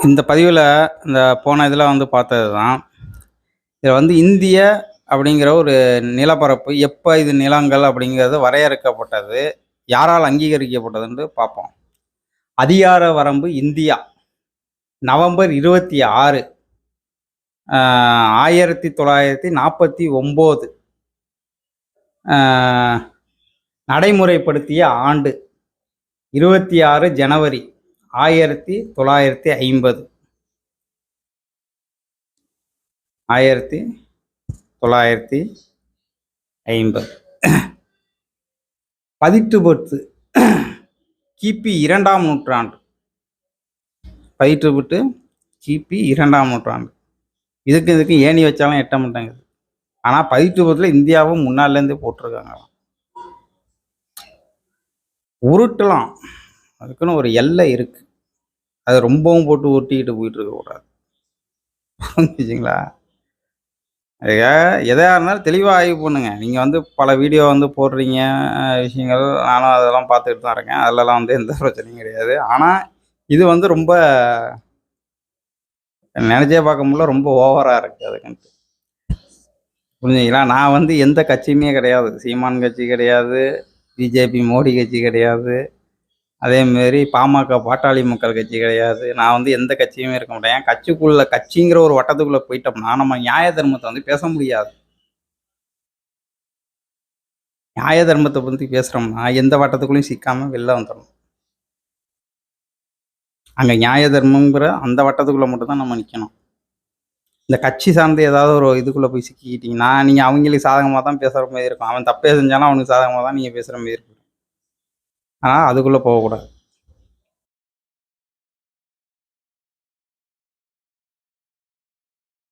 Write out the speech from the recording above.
இந்த பதிவில் இந்த போன இதில் பார்த்தது தான். இதில் இந்திய அப்படிங்கிற ஒரு நிலப்பரப்பு எப்போ இது நிலங்கள் அப்படிங்கிறது வரையறுக்கப்பட்டது, யாரால் அங்கீகரிக்கப்பட்டதுன்னு பார்ப்போம். அதிகார வரம்பு இந்தியா நவம்பர் 26, 1949 நடைமுறைப்படுத்திய ஆண்டு 26 ஜனவரி 1950. 1950 பதிற்றுப்பட்டு கிபி 2ஆம் நூற்றாண்டு. பதிற்றுப்பட்டு கிபி 2ஆம் நூற்றாண்டு. இதுக்கு ஏணி வச்சாலும் எட்ட மாட்டாங்குது. ஆனால் பதிற்றுப்பட்டில் இந்தியாவும் முன்னாலேருந்தே போட்டிருக்காங்க. உருட்டலாம், அதுக்குன்னு ஒரு எல்லை இருக்கு. அது ரொம்பவும் போட்டு உருட்டிக்கிட்டு போயிட்டு இருக்கக்கூடாது. புரிஞ்சுங்களா? எதாக இருந்தாலும் தெளிவாக ஆய்வு பண்ணுங்க. நீங்கள் பல வீடியோ போடுறீங்க விஷயங்கள், நானும் அதெல்லாம் பார்த்துக்கிட்டு தான் இருக்கேன். அதிலலாம் எந்த பிரச்சனையும் கிடையாது. ஆனால் இது ரொம்ப நினச்சே பார்க்க முடியல, ரொம்ப ஓவராக இருக்குது. அதுக்குன்ட்டு புரிஞ்சுங்களா? நான் எந்த கட்சியுமே கிடையாது. சீமான் கட்சி கிடையாது, பிஜேபி மோடி கட்சி கிடையாது, அதேமாரி பாமக பாட்டாளி மக்கள் கட்சி கிடையாது. நான் எந்த கட்சியுமே இருக்க மாட்டேன். ஏன் கட்சிங்கிற ஒரு வட்டத்துக்குள்ளே போயிட்டோம்னா நம்ம நியாய தர்மத்தை பேச முடியாது. நியாய தர்மத்தை பற்றி பேசுகிறோம்னா எந்த வட்டத்துக்குள்ளேயும் சிக்காமல் வெளில வந்துடணும். அங்கே நியாய தர்மங்கிற அந்த வட்டத்துக்குள்ளே மட்டும்தான் நம்ம நிற்கணும். இந்த கட்சி சார்ந்து ஏதாவது ஒரு இதுக்குள்ளே போய் சிக்கிக்கிட்டிங்கன்னா நீங்கள் அவங்களுக்கு சாதகமாக தான் பேசுகிற மாதிரி இருக்கும். அவன் தப்பே செஞ்சாலும் அவனுக்கு சாதகமாக தான் நீங்கள் பேசுகிற மாதிரி இருக்கும். ஆனால் அதுக்குள்ளே போகக்கூடாது.